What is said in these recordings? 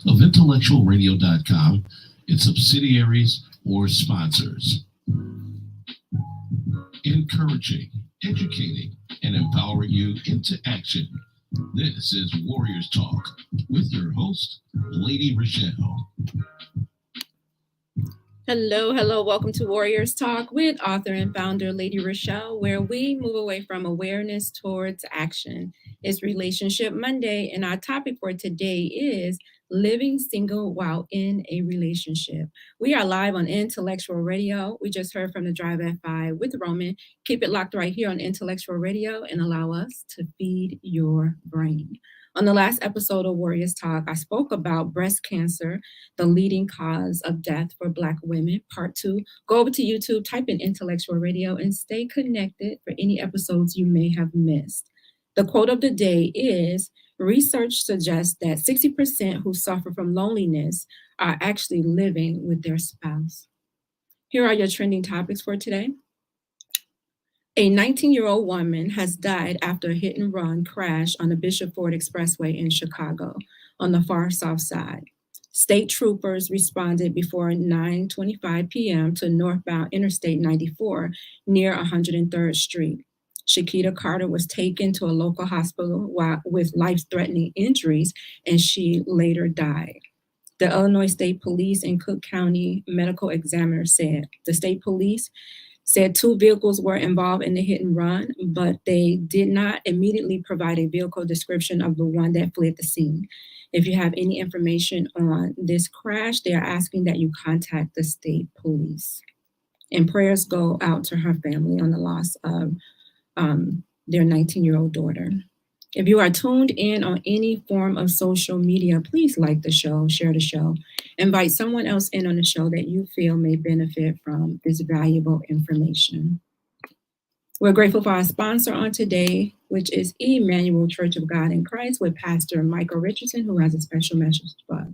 of intellectualradio.com, its subsidiaries, or sponsors. Encouraging, educating, and empowering you into action. This is Warriors Talk with your host, Lady ReShell. Hello. Welcome to Warriors Talk with author and founder Lady ReShell, where we move away from awareness towards action. It's Relationship Monday, and our topic for today is living single while in a relationship. We are live on Intellectual Radio. We just heard from the Drive at 5 with Roman. Keep it locked right here on Intellectual Radio and allow us to feed your brain. On the last episode of Warriors Talk, I spoke about breast cancer, the leading cause of death for Black women, part 2. Go over to YouTube, type in Intellectual Radio, and stay connected for any episodes you may have missed. The quote of the day is, research suggests that 60% who suffer from loneliness are actually living with their spouse. Here are your trending topics for today. A 19-year-old woman has died after a hit-and-run crash on the Bishop Ford Expressway in Chicago on the far south side. State troopers responded before 9:25 p.m. to northbound Interstate 94 near 103rd Street. Shakita Carter was taken to a local hospital with life-threatening injuries, and she later died. The Illinois State Police and Cook County Medical Examiner said the state police said 2 vehicles were involved in the hit and run, but they did not immediately provide a vehicle description of the one that fled the scene. If you have any information on this crash, they are asking that you contact the state police. And prayers go out to her family on the loss of their 19-year-old daughter. If you are tuned in on any form of social media, please like the show, share the show, invite someone else in on the show that you feel may benefit from this valuable information. We're grateful for our sponsor on today, which is Emanuel Church of God in Christ with Pastor Michael Richardson, who has a special message for us.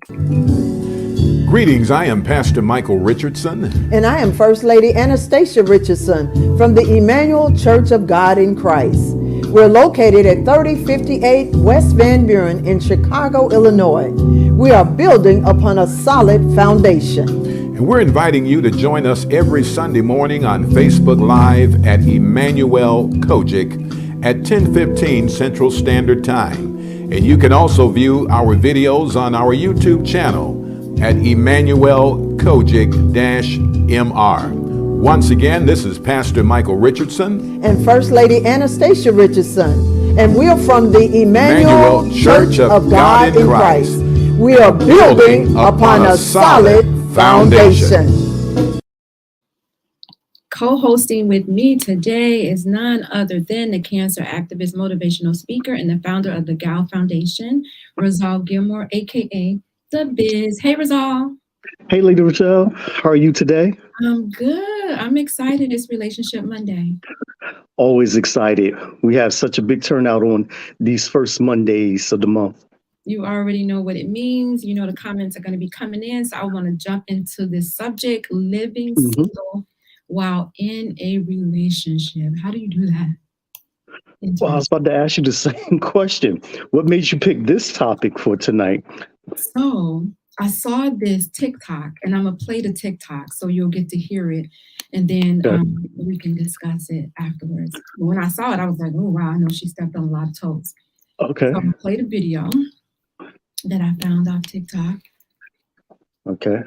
Greetings, I am Pastor Michael Richardson. And I am First Lady Anastasia Richardson from the Emanuel Church of God in Christ. We're located at 3058 West Van Buren in Chicago, Illinois. We are building upon a solid foundation. And we're inviting you to join us every Sunday morning on Facebook Live at Emanuel C.O.G.I.C at 10:15 Central Standard Time. And you can also view our videos on our YouTube channel at Emanuel C.O.G.I.C-MR. Once again, this is Pastor Michael Richardson and First Lady Anastasia Richardson, and we are from the Emanuel Church of God in Christ. We are building upon a solid foundation. Co-hosting with me today is none other than the cancer activist, motivational speaker, and the founder of the Gal Foundation, Rizal Gilmore, aka The Biz. Hey, Rizal. Hey, Lady ReShell. How are you today? I'm good. I'm excited. It's Relationship Monday. Always excited. We have such a big turnout on these first Mondays of the month. You already know what it means. You know the comments are going to be coming in. So I want to jump into this subject, living single while in a relationship. How do you do that? Well, I was about to ask you the same question. What made you pick this topic for tonight? So I saw this TikTok, and I'm going to play the TikTok so you'll get to hear it, and then we can discuss it afterwards. But when I saw it, I was like, oh, wow, I know she stepped on a lot of toes. Okay. So I'm going to play the video that I found off TikTok. Okay.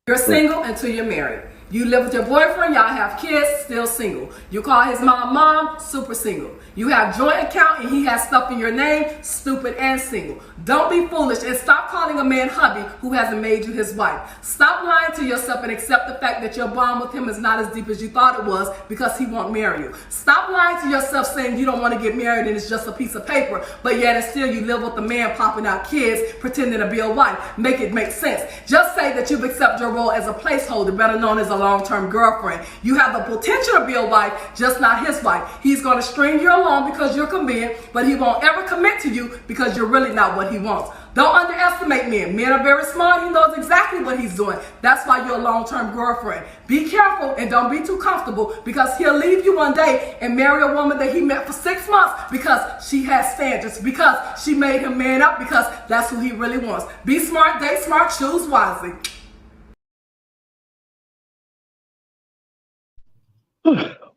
You're single until you're married. You live with your boyfriend, y'all have kids, still single. You call his mom, super single. You have joint account and he has stuff in your name, stupid and single. Don't be foolish and stop calling a man hubby who hasn't made you his wife. Stop lying to yourself and accept the fact that your bond with him is not as deep as you thought it was because he won't marry you. Stop lying to yourself saying you don't want to get married and it's just a piece of paper, but yet and still you live with a man popping out kids, pretending to be a wife. Make it make sense. Just say that you've accepted your role as a placeholder, better known as a long-term girlfriend. You have the potential to be a wife, just not his wife. He's going to string you along because you're convenient, but he won't ever commit to you because you're really not what he wants. Don't underestimate men. Men are very smart. He knows exactly what he's doing. That's why you're a long-term girlfriend. Be careful and don't be too comfortable, because he'll leave you one day and marry a woman that he met for 6 months because she has standards, because she made him man up, because that's who he really wants. Be smart, date smart, choose wisely.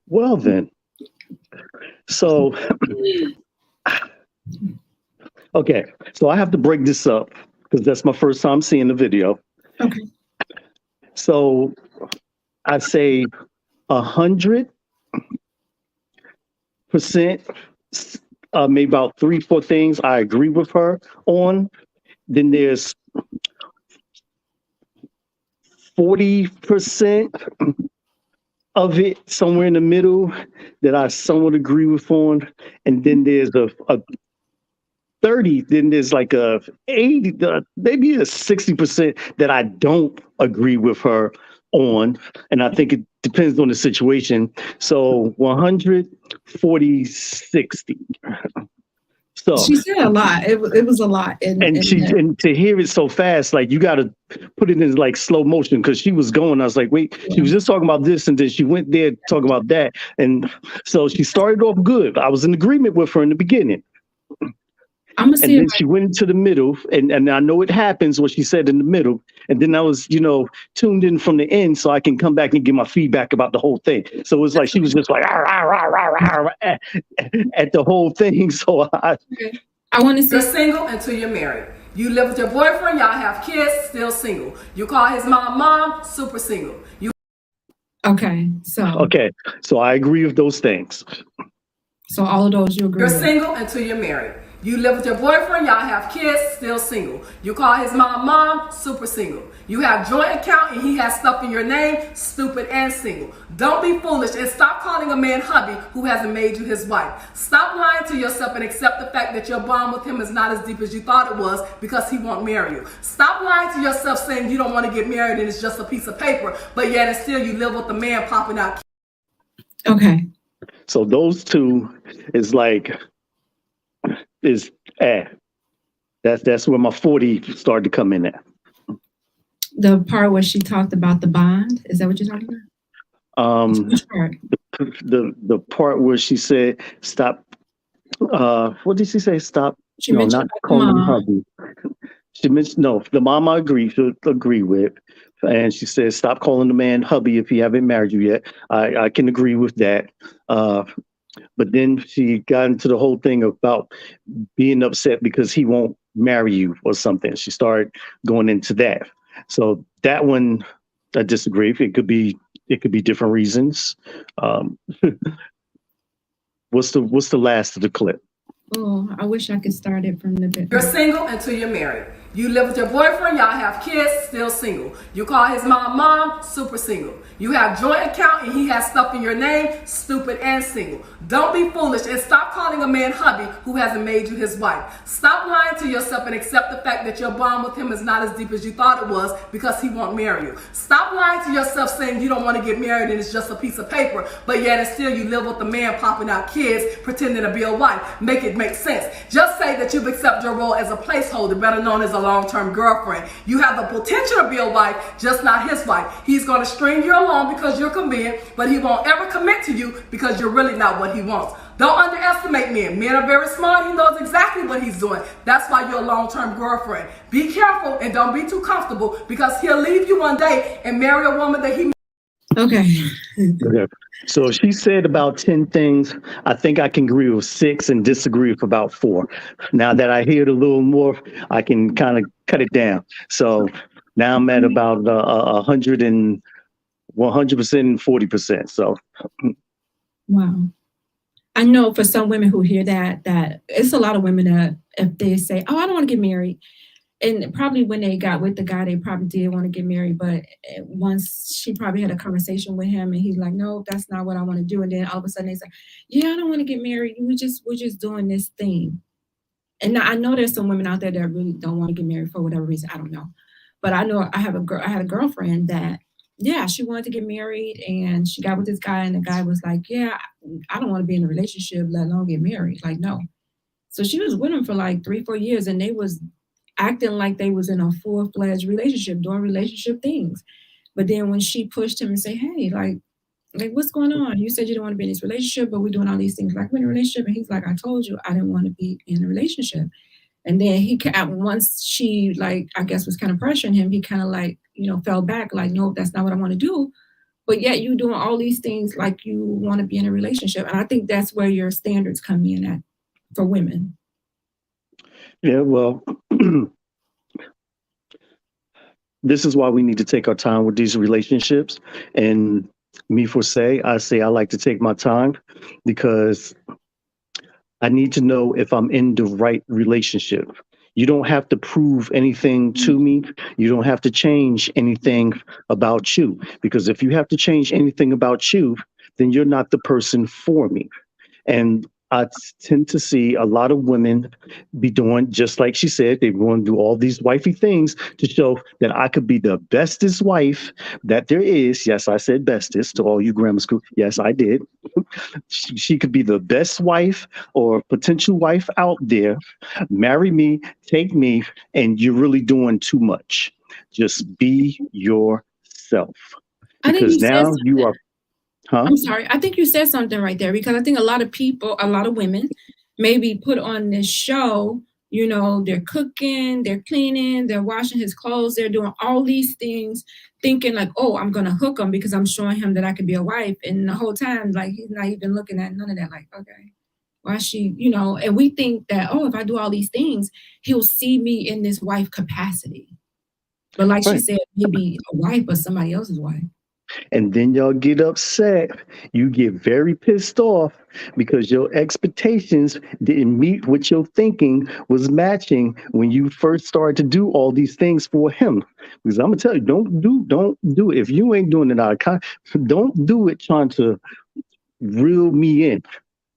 Well then, so okay, so I have to break this up because that's my first time seeing the video. Okay. So I say 100%, maybe about 3-4 things I agree with her on. Then there's 40% of it somewhere in the middle that I somewhat agree with on, and then there's a 30, then there's like a 80, maybe a 60% that I don't agree with her on, and I think it depends on the situation. So 100, 40, 60. So She said a lot. It was a lot. and to hear it so fast, like you got to put it in like slow motion, because she was going. I was like, wait, she was just talking about this, and then she went there talking about that, and so she started off good. I was in agreement with her in the beginning, I'm gonna and then she went into the middle, and I know it happens what she said in the middle, and then I was tuned in from the end so I can come back and give my feedback about the whole thing. So it was like she was just like at the whole thing. So I want to see. You're single until you're married. You live with your boyfriend, y'all have kids, still single. You call his mom, super single. Okay, so I agree with those things. So all of those you agree You're with. single until you're married. You live with your boyfriend, y'all have kids, still single. You call his mom, super single. You have joint account and he has stuff in your name, stupid and single. Don't be foolish and stop calling a man hubby who hasn't made you his wife. Stop lying to yourself and accept the fact that your bond with him is not as deep as you thought it was, because he won't marry you. Stop lying to yourself saying you don't want to get married and it's just a piece of paper, but yet and still you live with the man popping out. Okay. So those two is like, that's where my 40 started to come in at. The part where she talked about the bond, is that what you're talking about? Which part? The part where she said stop. What did she say? Stop. She mentioned not calling him hubby. She mentioned the mom I agree with, and she said stop calling the man hubby if he haven't married you yet. I can agree with that. But then she got into the whole thing about being upset because he won't marry you or something. She started going into that. So that one, I disagree. It could be different reasons. What's the last of the clip? Oh, I wish I could start it from the beginning. You're single until you're married. You live with your boyfriend, y'all have kids, still single. You call his mom, super single. You have joint account and he has stuff in your name, stupid and single. Don't be foolish and stop calling a man hubby who hasn't made you his wife. Stop lying to yourself and accept the fact that your bond with him is not as deep as you thought it was, because he won't marry you. Stop lying to yourself saying you don't want to get married and it's just a piece of paper, but yet and still you live with the man popping out kids, pretending to be a wife. Make it make sense. Just say that you've accepted your role as a placeholder, better known as a long-term girlfriend. You have the potential to be a wife, just not his wife. He's going to string you along because you're convenient, but he won't ever commit to you because you're really not what he wants. Don't underestimate men. Men are very smart. He knows exactly what he's doing. That's why you're a long-term girlfriend. Be careful and don't be too comfortable, because he'll leave you one day and marry a woman that he... Okay. So she said about 10 things. I think I can agree with 6 and disagree with about 4. Now that I hear it a little more, I can kind of cut it down. So now I'm at about 100% and 40%. So. Wow. I know for some women who hear that it's a lot of women that if they say, oh, I don't want to get married. And probably when they got with the guy, they probably did want to get married. But once she probably had a conversation with him and he's like, no, that's not what I want to do. And then all of a sudden they say, yeah, I don't want to get married. We're just doing this thing. And I know there's some women out there that really don't want to get married for whatever reason. I don't know. But I know I had a girlfriend that, yeah, she wanted to get married and she got with this guy and the guy was like, yeah, I don't want to be in a relationship, let alone get married. Like, no. So she was with him for like 3-4 years and they was acting like they was in a full-fledged relationship, doing relationship things. But then when she pushed him and say, hey, like what's going on? You said you don't want to be in this relationship, but we're doing all these things like we're in a relationship. And he's like, I told you I didn't want to be in a relationship. And then once she, like, I guess was kind of pressuring him, he kind of like, fell back like, no, that's not what I want to do. But yet you doing all these things like you want to be in a relationship. And I think that's where your standards come in at for women. Yeah, well, this is why we need to take our time with these relationships. And I say I like to take my time because I need to know if I'm in the right relationship. You don't have to prove anything to me. You don't have to change anything about you, because if you have to change anything about you, then you're not the person for me. And I tend to see a lot of women be doing, just like she said, they want to do all these wifey things to show that I could be the bestest wife that there is. Yes, I said bestest to all you grammar school. Yes, I did. She could be the best wife or potential wife out there. Marry me, take me, and you're really doing too much. Just be yourself. Because now you are. Huh? I'm sorry. I think you said something right there, because I think a lot of women maybe put on this show, they're cooking, they're cleaning, they're washing his clothes, they're doing all these things thinking like, oh, I'm going to hook him because I'm showing him that I could be a wife. And the whole time, like, he's not even looking at none of that. Like, okay, why she, and we think that, oh, if I do all these things, he'll see me in this wife capacity. But like she said, maybe a wife, but somebody else's wife. And then y'all get upset. You get very pissed off because your expectations didn't meet what your thinking was matching when you first started to do all these things for him. Because I'm gonna tell you, don't do it. If you ain't doing it don't do it trying to reel me in.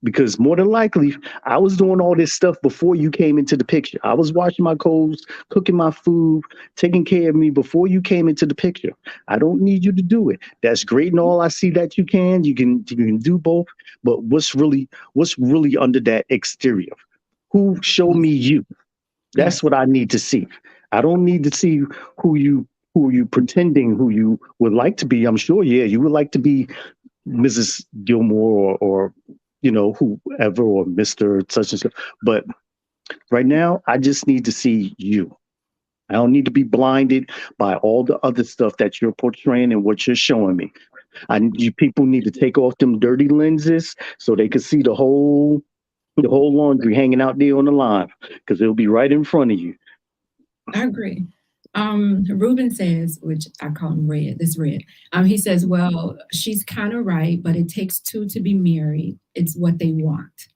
Because more than likely, I was doing all this stuff before you came into the picture. I was washing my clothes, cooking my food, taking care of me before you came into the picture. I don't need you to do it. That's great and all. I see that you can do both. But what's really under that exterior? Who showed me you? That's what I need to see. I don't need to see who you pretending who you would like to be. I'm sure, yeah, you would like to be Mrs. Gilmore or whoever, or Mr. such and such. But right now, I just need to see you. I don't need to be blinded by all the other stuff that you're portraying and what you're showing me. You people need to take off them dirty lenses so they can see the whole laundry hanging out there on the line, because it'll be right in front of you. I agree. Ruben says, which I call him Red, this Red. He says, well, she's kind of right, but it takes two to be married. It's what they want.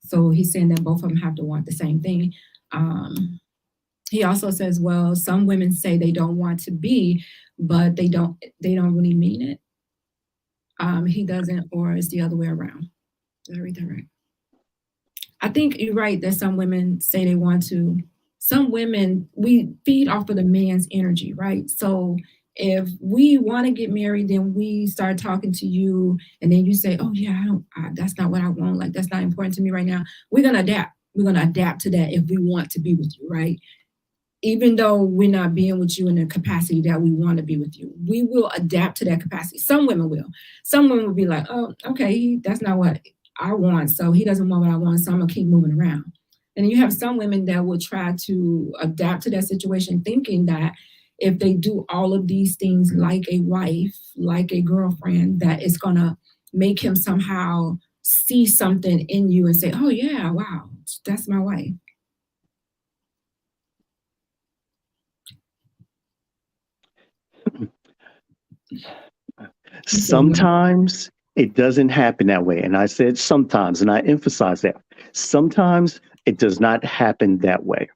So he's saying that both of them have to want the same thing. He also says, well, some women say they don't want to be, but they don't really mean it. He doesn't, or it's the other way around. Did I read that right? I think you're right that some women say they want to. Some women, we feed off of the man's energy, right? So if we want to get married, then we start talking to you, and then you say, oh yeah, that's not what I want. Like, that's not important to me right now. We're going to adapt. We're going to adapt to that if we want to be with you, right? Even though we're not being with you in the capacity that we want to be with you, we will adapt to that capacity. Some women will. Some women will be like, oh, okay, that's not what I want. So he doesn't want what I want, so I'm going to keep moving around. And you have some women that will try to adapt to that situation, thinking that if they do all of these things like a wife, like a girlfriend, that it's going to make him somehow see something in you and say, oh yeah, wow, that's my wife. Sometimes it doesn't happen that way. And I said sometimes, and I emphasize that. Sometimes it does not happen that way.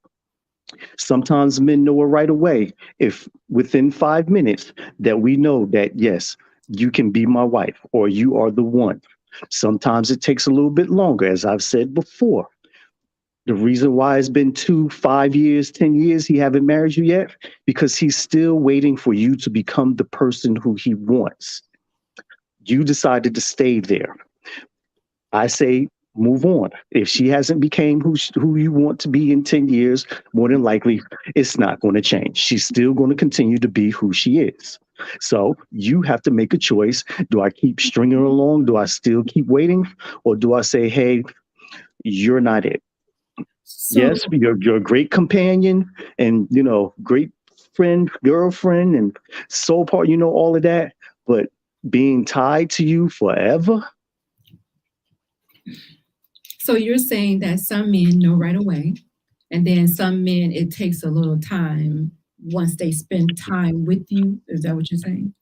Sometimes men know it right away, if within 5 minutes, that we know that, yes, you can be my wife or you are the one. Sometimes it takes a little bit longer, as I've said before. The reason why it's been 2, 5 years, 10 years, he haven't married you yet, because he's still waiting for you to become the person who he wants. You decided to stay there. I say Move on. If she hasn't became who you want to be in 10 years, more than likely, it's not going to change. She's still going to continue to be who she is. So you have to make a choice. Do I keep stringing her along? Do I still keep waiting? Or do I say, hey, you're not it? So, Yes, you're a great companion and, great friend, girlfriend, and soul part, all of that. But being tied to you forever, so you're saying that some men know right away, and then some men, it takes a little time once they spend time with you. Is that what you're saying?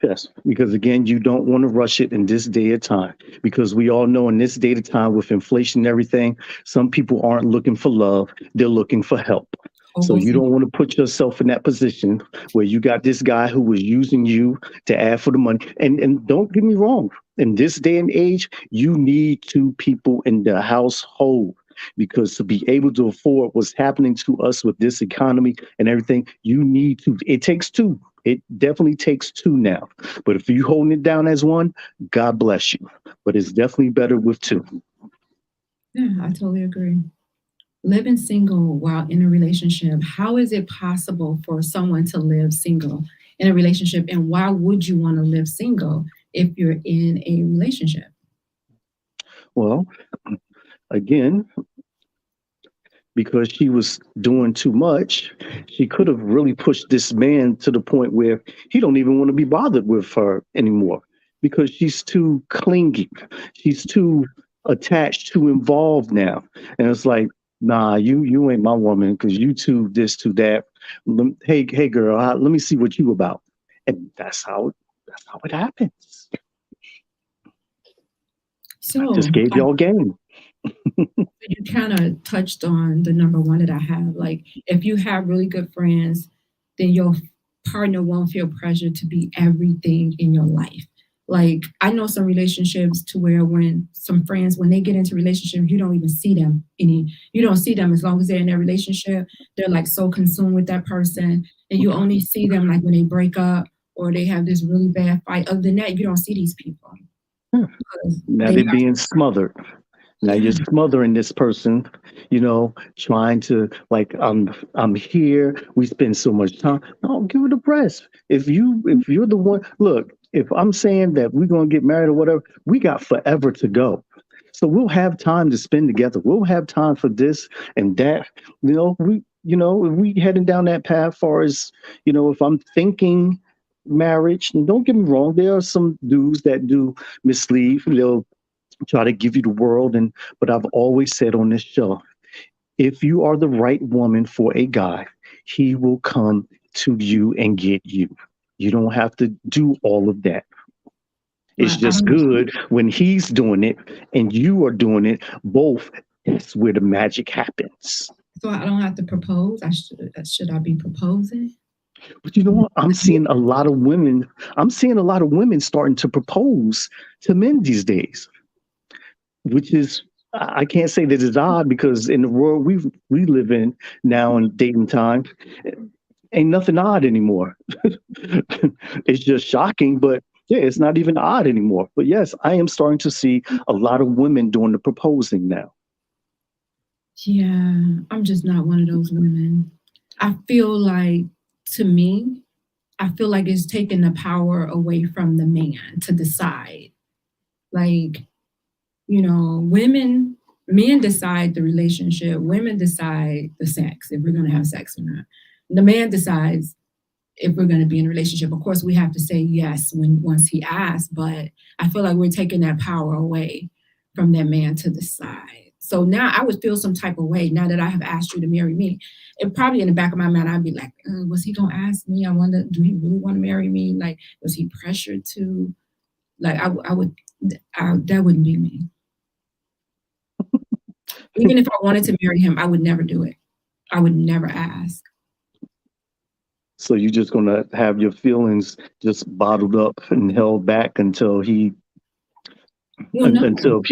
yes, because again, you don't want to rush it in this day of time because we all know in this day of time with inflation and everything, some people aren't looking for love, they're looking for help. So you don't want to put yourself in that position where you got this guy who was using you to add for the money. And don't get me wrong, in this day and age, you need two people in the household because to be able to afford what's happening to us with this economy and everything, you need to. It takes two. It definitely takes two now. But if you're holding it down as one, God bless you. But it's definitely better with two. Yeah, I totally agree. Living single while in a relationship, how is it possible for someone to live single in a relationship? And why would you want to live single if you're in a relationship? Well, again, because she was doing too much, she could have really pushed this man to the point where he don't even want to be bothered with her anymore because she's too clingy. She's too attached, too involved now. And it's like, nah, you ain't my woman because you too this, too that. Hey, girl, let me see what you about. And that's how it happens. So I just gave y'all game. you kind of touched on the number one that I have. Like, if you have really good friends, then your partner won't feel pressure to be everything in your life. Like, I know some relationships to where when some friends, when they get into relationships, you don't even see them you don't see them as long as they're in their relationship. They're like so consumed with that person, and you only see them like when they break up or they have this really bad fight. Other than that, you don't see these people. Because Now they're being smothered. Now you're smothering this person, trying to like I'm here. We spend so much time. No, give it a rest. If you're the one, look. If I'm saying that we're gonna get married or whatever, we got forever to go. So we'll have time to spend together. We'll have time for this and that. If we heading down that path, far as if I'm thinking marriage, and don't get me wrong, there are some dudes that do mislead. They'll try to give you the world, but I've always said on this show, if you are the right woman for a guy, he will come to you and get you. You don't have to do all of that. It's just good when he's doing it and you are doing it both. That's where the magic happens. So I don't have to propose. Should I be proposing? But you know what? I'm seeing a lot of women starting to propose to men these days, which is, I can't say that it's odd because in the world we live in now in dating time, ain't nothing odd anymore. It's just shocking, but yeah, it's not even odd anymore. But yes, I am starting to see a lot of women doing the proposing now. Yeah, I'm just not one of those women. I feel like, to me, it's taking the power away from the man to decide. Like, men decide the relationship, women decide the sex, if we're going to have sex or not. The man decides if we're going to be in a relationship. Of course, we have to say yes once he asks, but I feel like we're taking that power away from that man to decide. So now I would feel some type of way now that I have asked you to marry me. And probably in the back of my mind, I'd be like, was he going to ask me? I wonder, do he really want to marry me? Like, was he pressured to? Like, that wouldn't be me. Even if I wanted to marry him, I would never do it. I would never ask. So you're just going to have your feelings just bottled up and held back until he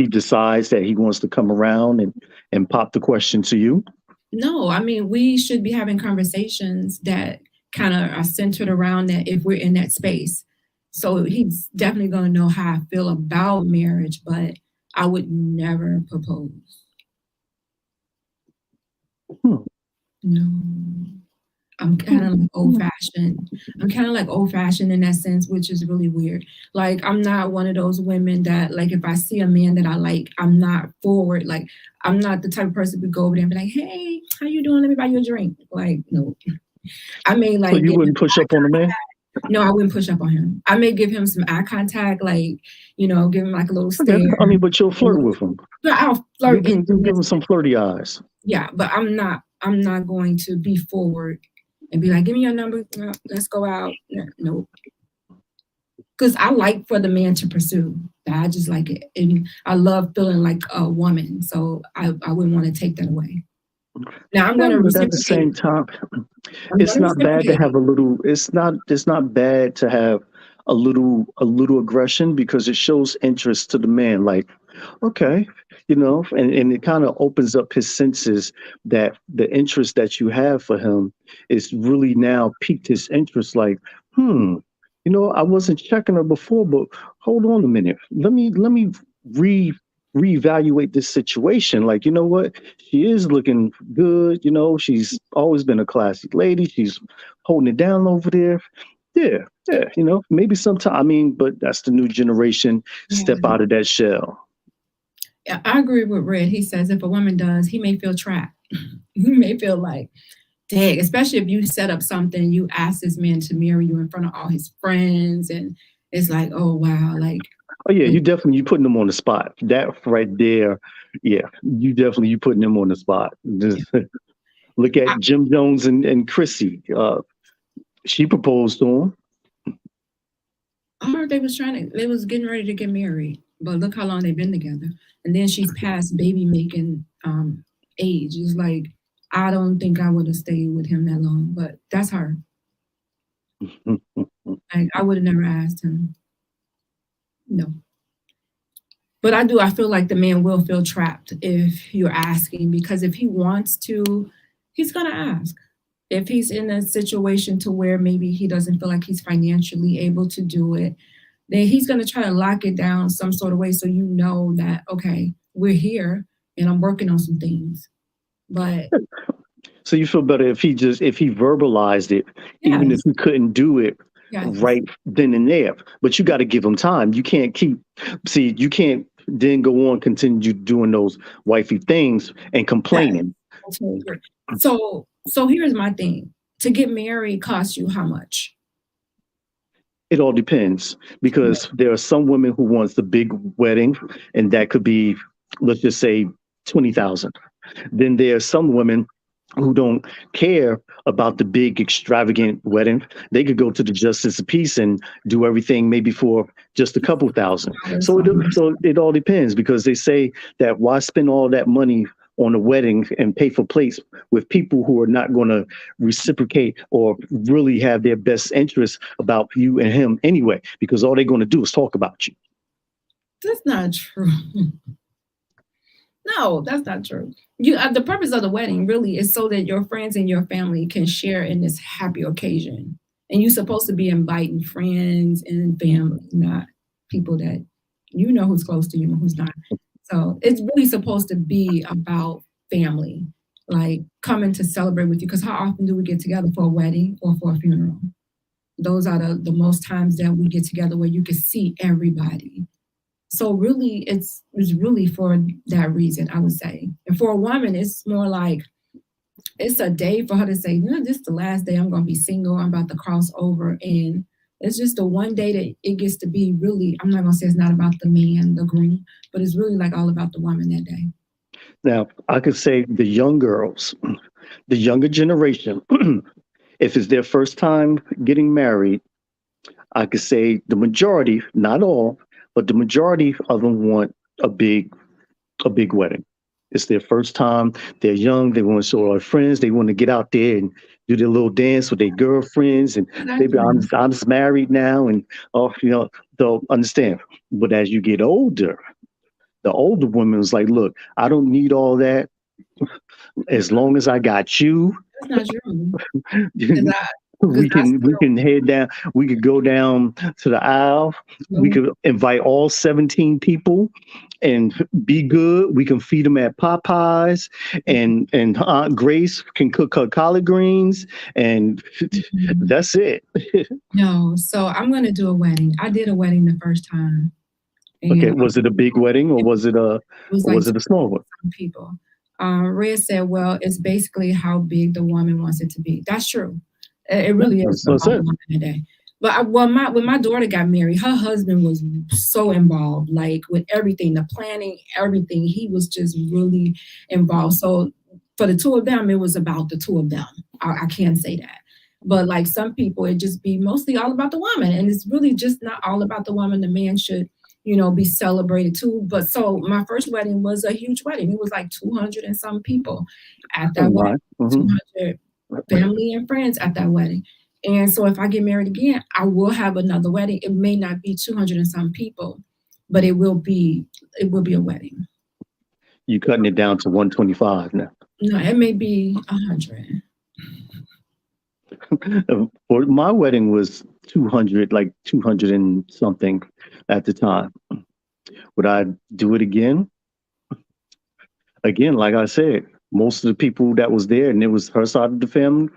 decides that he wants to come around and pop the question to you? No, I mean, we should be having conversations that kind of are centered around that if we're in that space. So he's definitely going to know how I feel about marriage, but I would never propose. No. I'm kind of like old-fashioned. I'm kind of like old-fashioned in that sense, which is really weird. Like, I'm not one of those women that, like, if I see a man that I like, I'm not forward. Like, I'm not the type of person to go over there and be like, hey, how you doing? Let me buy you a drink. Like, no. I may like. So you wouldn't push up on a man? No, I wouldn't push up on him. I may give him some eye contact, like, give him like a little stare. Okay. I mean, but you'll flirt with him. But I'll flirt. You give him some flirty eyes. Yeah, but I'm not going to be forward and be like, give me your number, let's go out. No. Because I like for the man to pursue. I just like it. And I love feeling like a woman. So I wouldn't want to take that away. Now I'm going to reciprocate. At the same time, it's not bad to have a little, it's not bad to have a little aggression, because it shows interest to the man. Like, okay, and it kind of opens up his senses that the interest that you have for him is really now piqued his interest. Like, I wasn't checking her before, but hold on a minute. Let me reevaluate this situation. Like, you know what? She is looking good. She's always been a classy lady. She's holding it down over there. Yeah. Maybe sometime. But that's the new generation. Step out of that shell. Yeah, I agree with Red. He says if a woman does, he may feel trapped. He may feel like, dang, especially if you set up something, you ask this man to marry you in front of all his friends, and it's like, oh wow, like. Oh yeah, you putting them on the spot. That right there, yeah, you putting them on the spot. Just look at Jim Jones and Chrissy. She proposed to him. I heard they was getting ready to get married, but look how long they've been together. And then she's past baby making age. It's like, I don't think I would have stayed with him that long, but that's her. Like, I would have never asked him. No. But I feel like the man will feel trapped if you're asking, because if he wants to, he's going to ask. If he's in a situation to where maybe he doesn't feel like he's financially able to do it, then he's going to try to lock it down some sort of way, so you know that, okay, we're here and I'm working on some things. But so you feel better if he verbalized it, yes, even if he couldn't do it, yes, right then and there. But you got to give him time. You can't you can't then go on, continue doing those wifey things and complaining. So here's my thing. To get married costs you how much? It all depends, because there are some women who wants the big wedding, and that could be, let's just say, $20,000. Then there are some women who don't care about the big extravagant wedding. They could go to the Justice of Peace and do everything maybe for just a couple thousand. So it all depends, because they say that why spend all that money on a wedding and pay for plates with people who are not going to reciprocate or really have their best interests about you and him anyway, because all they're going to do is talk about you. That's not true. No, that's not true. The purpose of the wedding really is so that your friends and your family can share in this happy occasion. And you're supposed to be inviting friends and family, not people that who's close to you and who's not. So it's really supposed to be about family, like coming to celebrate with you. Because how often do we get together for a wedding or for a funeral? Those are the most times that we get together where you can see everybody. So really, it's really for that reason, I would say. And for a woman, it's more like it's a day for her to say, this is the last day I'm going to be single. I'm about to cross over. And it's just the one day that it gets to be really, I'm not going to say it's not about the man, the groom, but it's really like all about the woman that day. Now, I could say the young girls, the younger generation, if it's their first time getting married, I could say the majority, not all, but the majority of them want a big wedding. It's their first time. They're young. They want to show their friends. They want to get out there and do their little dance with their girlfriends. And maybe I'm just married now, and they'll understand. But as you get older, the older woman's like, look, I don't need all that. As long as I got you. That's not true. Because We can head down. We could go down to the aisle. We could invite all 17 people, and be good. We can feed them at Popeyes, and Aunt Grace can cook her collard greens, and that's it. No, so I'm gonna do a wedding. I did a wedding the first time, Okay, and was it a big wedding or was it a it was like a small one? some people. Red said, "Well, it's basically how big the woman wants it to be." That's true. It really is That's about it. the woman today. But when my daughter got married, her husband was so involved, like with everything, the planning, everything. He was just really involved. So for the two of them, it was about the two of them. I can't say that. But like some people, it just be mostly all about the woman, and it's really just not all about the woman. The man should, be celebrated too. But so my first wedding was a huge wedding. It was like 200 and some people at that wedding. 200 family and friends at that wedding. And so if I get married again, I will have another wedding. It may not be 200 and some people, but it will be a wedding. You cutting it down to 125 now. No, it may be 100. For my wedding was 200, like 200 and something at the time. Would I do it again? Again, like I said, most of the people that was there, and it was her side of the family,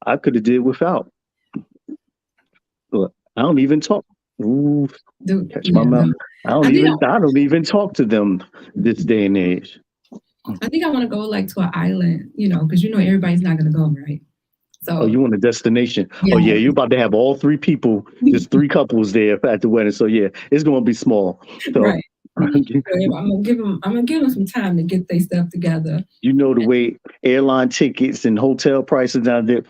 I could have did without. But I don't even talk. Ooh, catch my mouth. I don't even talk to them this day and age. I think I want to go like to an island, because everybody's not going to go, right? So you want a destination? Yeah. Oh yeah, you're about to have all three people, just three couples there at the wedding. So yeah, it's going to be small. So, right. I'm gonna give them some time to get their stuff together. The way airline tickets and hotel prices down there,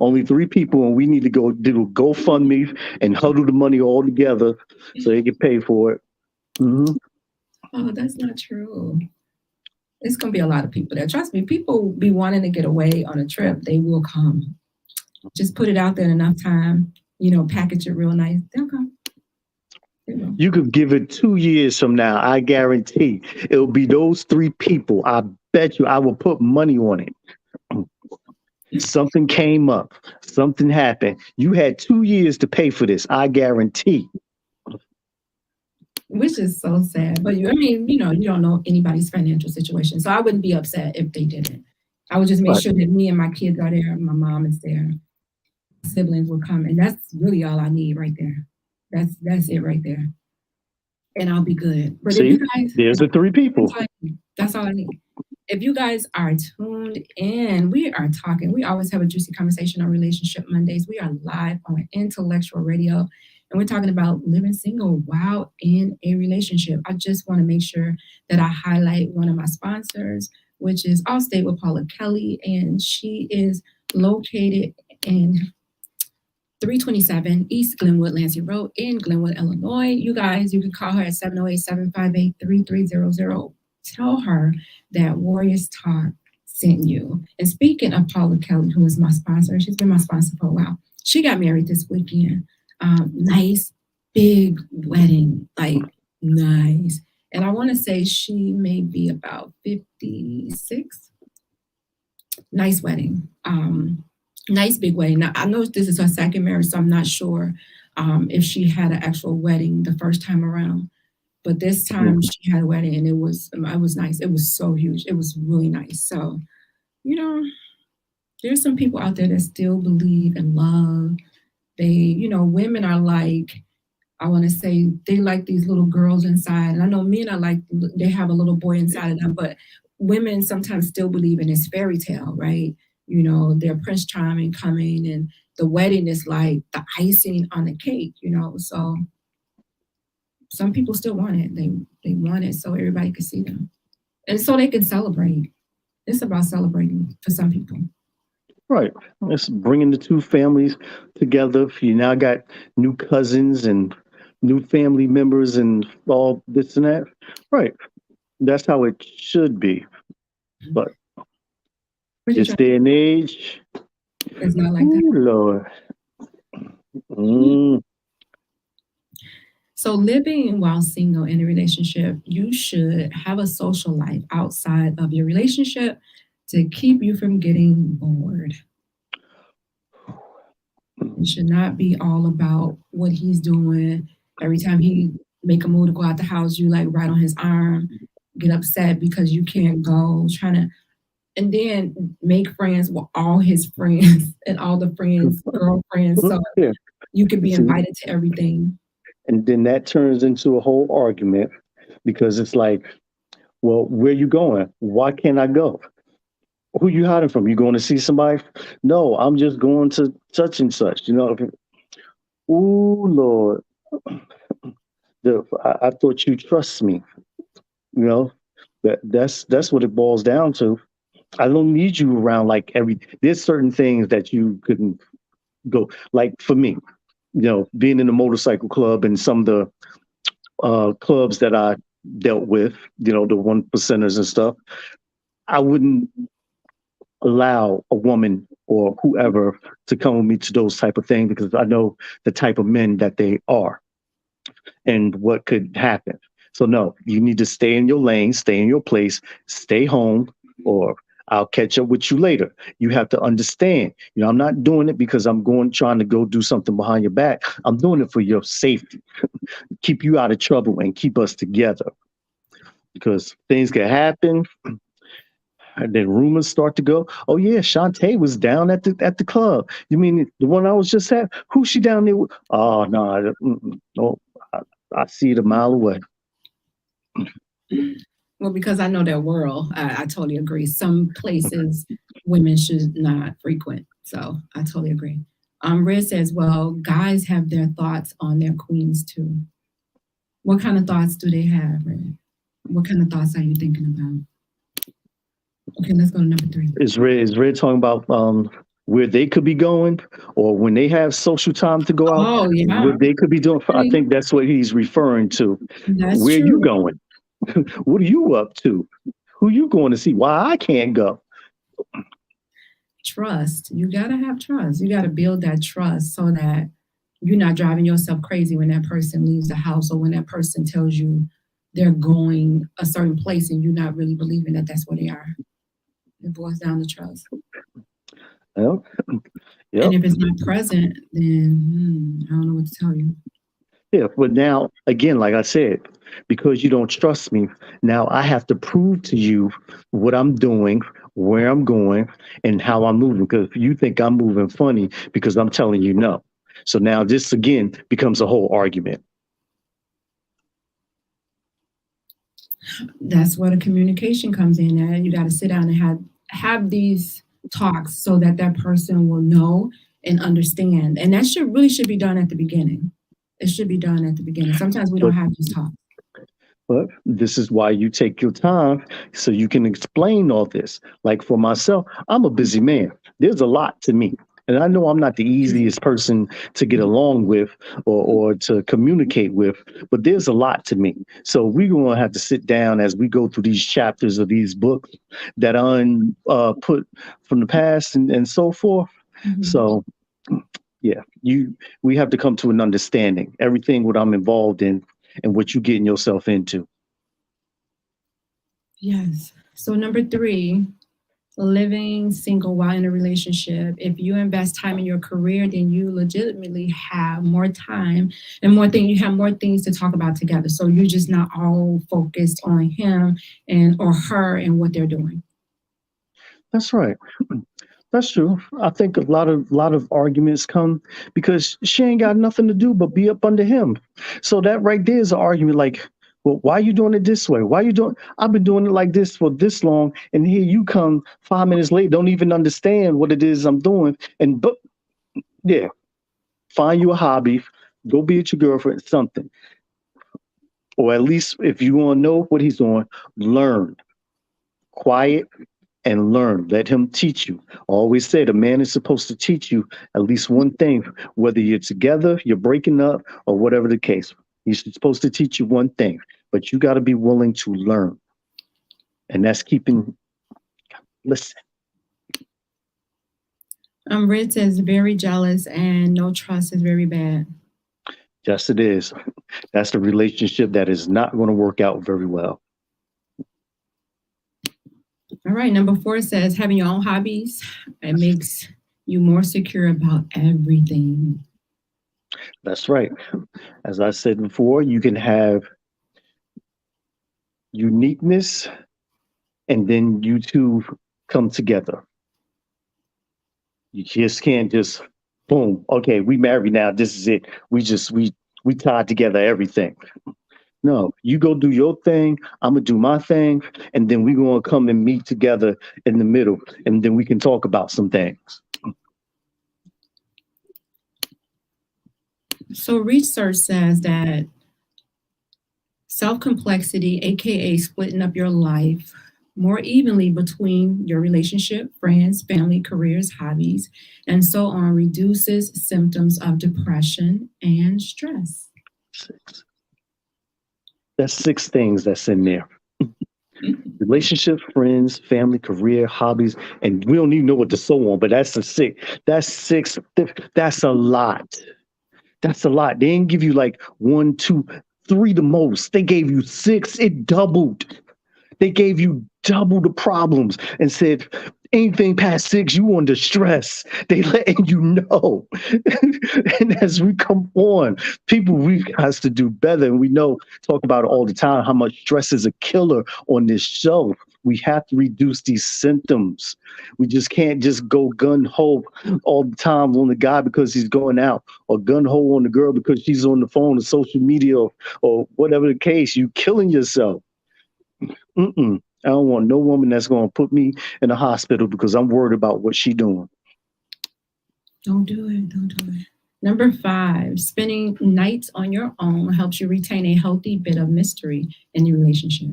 only three people, and we need to go do a GoFundMe and huddle the money all together so they can pay for it. Mm-hmm. Oh, that's not true. It's gonna be a lot of people there. Trust me, people be wanting to get away on a trip. They will come. Just put it out there enough time. Package it real nice. They'll come. You could give it 2 years from now. I guarantee it'll be those three people. I bet you I will put money on it. Something came up. Something happened. You had 2 years to pay for this. I guarantee. Which is so sad. But you don't know anybody's financial situation. So I wouldn't be upset if they didn't. I would just make sure that me and my kids are there. My mom is there. Siblings will come. And that's really all I need right there. That's it right there. And I'll be good. But see, there's the three people. That's all I need. If you guys are tuned in, we are talking. We always have a juicy conversation on Relationship Mondays. We are live on Intellectual Radio, and we're talking about living single while in a relationship. I just want to make sure that I highlight one of my sponsors, which is Allstate with Paula Kelly, and she is located in 327 East Glenwood Lansing Road in Glenwood, Illinois. You guys, you can call her at 708-758-3300. Tell her that Warriors Talk sent you. And speaking of Paula Kelly, who is my sponsor, she's been my sponsor for a while. She got married this weekend. Nice, big wedding, like nice. And I want to say she may be about 56. Nice wedding. Nice big wedding. Now, I know this is her second marriage, so I'm not sure if she had an actual wedding the first time around. But this time she had a wedding, and it was nice. It was so huge. It was really nice. So, there's some people out there that still believe in love. They, women are like, I want to say, they like these little girls inside. And I know men are like, they have a little boy inside of them, but women sometimes still believe in this fairy tale, right? Their Prince Charming coming, and the wedding is like the icing on the cake, so some people still want it. They want it so everybody can see them. And so they can celebrate. It's about celebrating for some people. Right. It's bringing the two families together. You now got new cousins and new family members and all this and that. Right. That's how it should be. But this day and age, it's not like that. Lord. So living while single in a relationship, you should have a social life outside of your relationship to keep you from getting bored. It should not be all about what he's doing. Every time he make a move to go out the house, you like right on his arm, get upset because you can't go, trying to, and then make friends with all his friends and all the friends, girlfriends, so Yeah. you could be See, invited to everything. and then that turns into a whole argument because it's like, well, where you going? Why can't I go? Who you hiding from? You going to see somebody? No, I'm just going to such and such. Ooh, Lord, I thought you trust me. You know, that's what it boils down to. I don't need you around like every. There's certain things that you couldn't go. Like for me, being in the motorcycle club and some of the clubs that I dealt with, the 1%ers and stuff. I wouldn't allow a woman or whoever to come with me to those type of things because I know the type of men that they are and what could happen. So no, you need to stay in your lane, stay in your place, stay home, or I'll catch up with you later. You have to understand, I'm not doing it because I'm trying to go do something behind your back. I'm doing it for your safety, keep you out of trouble and keep us together because things can happen. And then rumors start to go. Oh yeah, Shantae was down at the club. You mean the one I was just at? Who's she down there with? Oh no, no, I see it a mile away. Well, because I know their world, I totally agree. Some places women should not frequent. So I totally agree. Red says, well, guys have their thoughts on their queens too. What kind of thoughts do they have, Red? What kind of thoughts are you thinking about? Okay, let's go to number 3. Is Red talking about where they could be going, or when they have social time to go out, Oh, yeah. what they could be doing? I think that's what he's referring to. That's Where true. you going? What are you up to? Who you going to see? Why I can't go? Trust. You got to have trust. You got to build that trust so that you're not driving yourself crazy when that person leaves the house or when that person tells you they're going a certain place and you're not really believing that that's where they are. It boils down to trust. Yep. And if it's not present, then I don't know what to tell you. Yeah, but now, again, like I said, because you don't trust me, now I have to prove to you what I'm doing, where I'm going, and how I'm moving. Because you think I'm moving funny because I'm telling you no. So now this, again, becomes a whole argument. That's where the communication comes in. You got to sit down and have these talks so that person will know and understand. And that really should be done at the beginning. It should be done at the beginning. Sometimes we don't have these talks. But this is why you take your time so you can explain all this. Like for myself, I'm a busy man. There's a lot to me. And I know I'm not the easiest person to get along with or to communicate with, but there's a lot to me. So we're going to have to sit down as we go through these chapters of these books that are put from the past and so forth. Mm-hmm. So, yeah, we have to come to an understanding. Everything what I'm involved in and what you're getting yourself into. Yes. So number 3, living single while in a relationship. If you invest time in your career, then you legitimately have more time and more things. You have more things to talk about together. So you're just not all focused on him or her and what they're doing. That's right. That's true. I think a lot of arguments come because she ain't got nothing to do but be up under him. So that right there is an argument like, well, why are you doing it this way? Why are you doing? I've been doing it like this for this long, and here you come 5 minutes late, don't even understand what it is I'm doing. But yeah, find you a hobby, go be with your girlfriend, something, or at least if you want to know what he's doing, learn. Quiet and learn. Let him teach you. I always said a man is supposed to teach you at least one thing, whether you're together, you're breaking up, or whatever the case. He's supposed to teach you one thing, but you got to be willing to learn. And that's listen. Red says very jealous and no trust is very bad. Yes, it is. That's the relationship that is not going to work out very well. All right. Number 4 says having your own hobbies. It makes you more secure about everything. That's right. As I said before, you can have uniqueness and then you two come together. You just can't just boom, okay, we married now. This is it. We tied together everything. No, you go do your thing, I'm gonna do my thing, and then we're gonna come and meet together in the middle, and then we can talk about some things. So research says that self-complexity, aka splitting up your life more evenly between your relationship, friends, family, careers, hobbies, and so on, reduces symptoms of depression and stress. Six. That's 6 things that's in there. Relationships, friends, family, career, hobbies, and we don't even know what the so on, but that's the 6. That's 6. That's a lot. That's a lot. They didn't give you like 1, 2, 3 the most. They gave you 6. It doubled. They gave you double the problems and said, anything past 6, you under stress. They letting you know. And as we come on, people, we've got to do better. And we know, talk about it all the time, how much stress is a killer on this show. We have to reduce these symptoms. We just can't just go gun ho all the time on the guy because he's going out, or gun ho on the girl because she's on the phone or social media, or whatever the case. You killing yourself. I don't want no woman that's going to put me in a hospital because I'm worried about what she's doing. Don't do it. Don't do it. Number 5, spending nights on your own helps you retain a healthy bit of mystery in your relationship.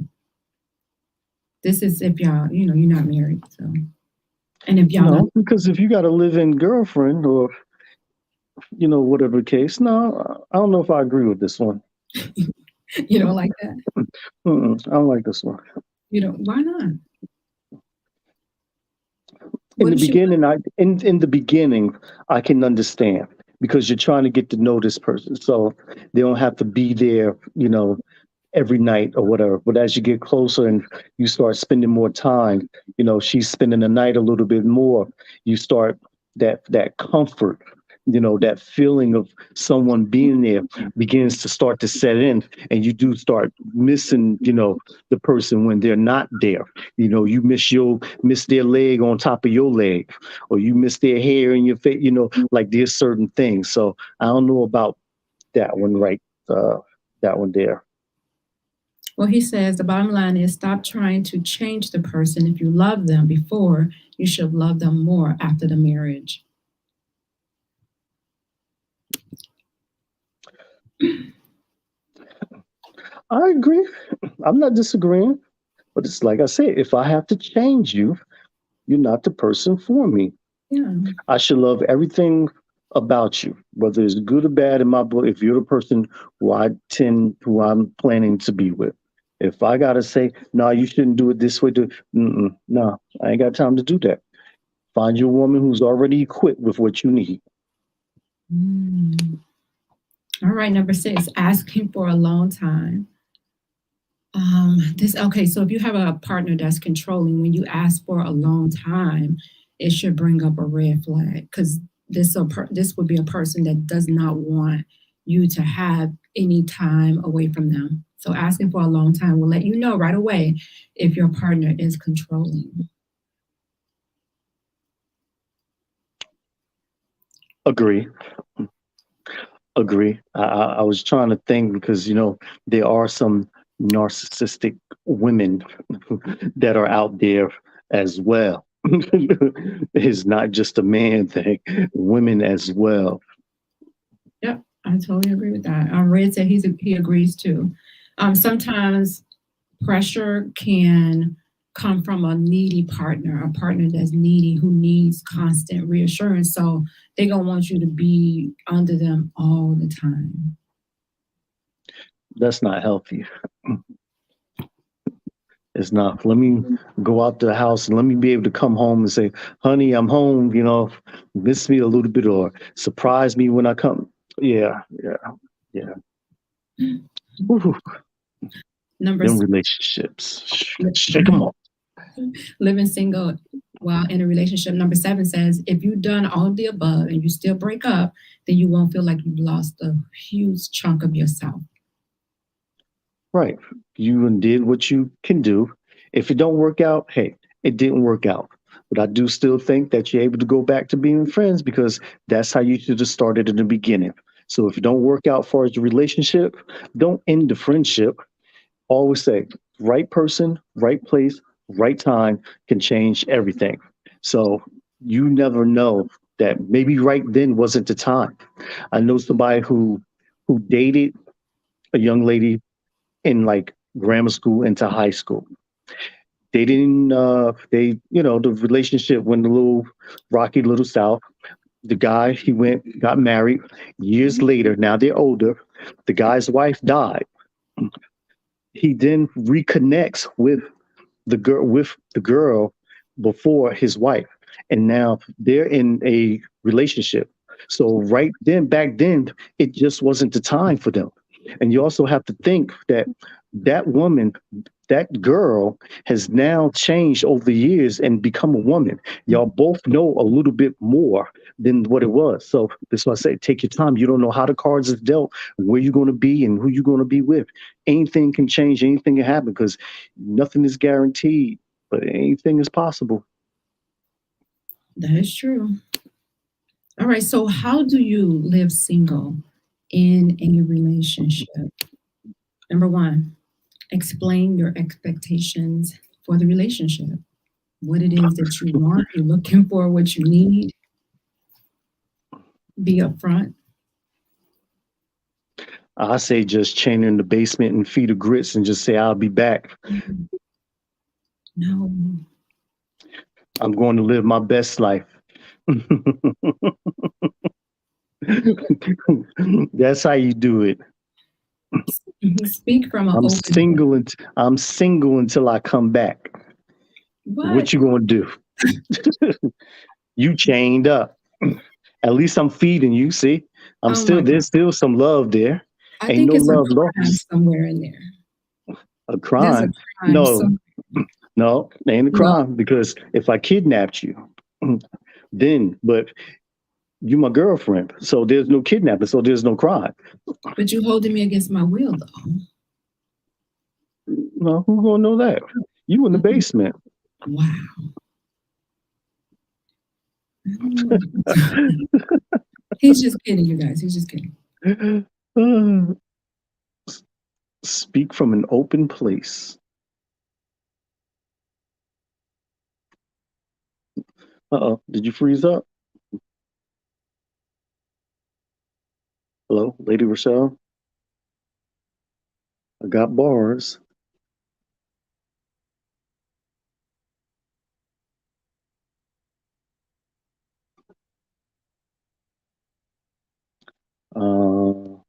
This is if y'all, you're not married. So, and if y'all No, because if you got a live-in girlfriend or, whatever the case, no, I don't know if I agree with this one. you don't like that? I don't like this one. Why not? In the beginning, I can understand because you're trying to get to know this person, so they don't have to be there, every night or whatever. But as you get closer and you start spending more time, she's spending the night a little bit more. You start that comfort, that feeling of someone being there begins to start to set in, and you do start missing, the person when they're not there. You miss their leg on top of your leg, or you miss their hair in your face, like there's certain things. So I don't know about that one, right? That one there. Well, he says the bottom line is stop trying to change the person. If you love them before, you should love them more after the marriage. I agree. I'm not disagreeing, but it's like I said, if I have to change you, you're not the person for me. Yeah. I should love everything about you, whether it's good or bad in my book. If you're the person who I'm planning to be with, if I gotta say, no, you shouldn't do it this way, no, I ain't got time to do that. Find your woman who's already equipped with what you need. All right, number 6, asking for a long time. So if you have a partner that's controlling, when you ask for a long time, it should bring up a red flag, because this would be a person that does not want you to have any time away from them. So asking for a long time will let you know right away if your partner is controlling. Agree. I was trying to think because, there are some narcissistic women that are out there as well. It's not just a man thing, women as well. Yep, I totally agree with that. Red said he agrees too. Sometimes pressure can come from a needy partner, a partner that's needy, who needs constant reassurance. So they're going to want you to be under them all the time. That's not healthy. It's not. Let me go out to the house and let me be able to come home and say, honey, I'm home, miss me a little bit or surprise me when I come. Yeah. Number Them 6. relationships, shake them off. living single while in a relationship. Number 7 says, if you've done all of the above and you still break up, then you won't feel like you've lost a huge chunk of yourself. Right. You did what you can do. If it don't work out, hey, it didn't work out. But I do still think that you're able to go back to being friends because that's how you should have started in the beginning. So if it don't work out as far as the relationship, don't end the friendship. Always say, right person, right place, right time can change everything. So you never know that maybe right then wasn't the time. I know somebody who dated a young lady in like grammar school into high school. They didn't the relationship went a little rocky, little south. The guy, he went, got married years later. Now they're older. The guy's wife died. He then reconnects with the girl before his wife, and now they're in a relationship. So right then, back then, it just wasn't the time for them. And you also have to think that that woman, that girl, has now changed over the years and become a woman. Y'all both know a little bit more than what it was. So that's why I say take your time. You don't know how the cards is dealt, where you're going to be, and who you're going to be with. Anything can change, anything can happen because nothing is guaranteed, but anything is possible. That is true. All right. So, how do you live single in a relationship? Number 1, explain your expectations for the relationship. What it is that you want, you're looking for, what you need. Be upfront. I say just chain her in the basement and feed her grits and just say, I'll be back. No. I'm going to live my best life. That's how you do it. Speak from an I'm open single and I'm single until I come back. What you gonna do? You chained up. At least I'm feeding you. See, I'm Oh still my God. there's still some love there. I Ain't think no it's a love crime lost. somewhere in there. A There's a crime? crime. No, So no, ain't a no, crime because if I kidnapped you, then but you my girlfriend, so there's no kidnapping, so there's no crime. but you holding me against my will, though. No, who's gonna know that? You in the basement. Wow. He's just kidding, you guys. He's just kidding. Speak from an open place. Uh-oh, did you freeze up? Hello, Lady Rochelle? I got bars. Uh,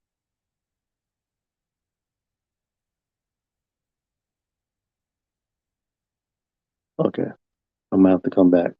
okay, I'm gonna have to come back.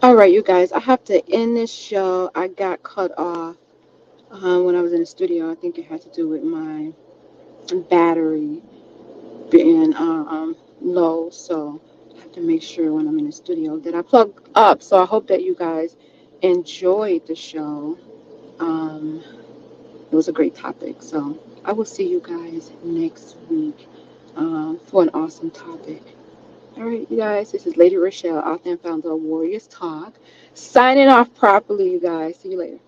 All right, you guys, I have to end this show. I got cut off when I was in the studio. I think it had to do with my battery being low, so I have to make sure when I'm in the studio that I plug up. So I hope that you guys enjoyed the show. Um, it was a great topic. So I will see you guys next week for an awesome topic. All right, you guys, this is Lady Rochelle, author and founder of Warriors Talk, signing off properly, you guys. See you later.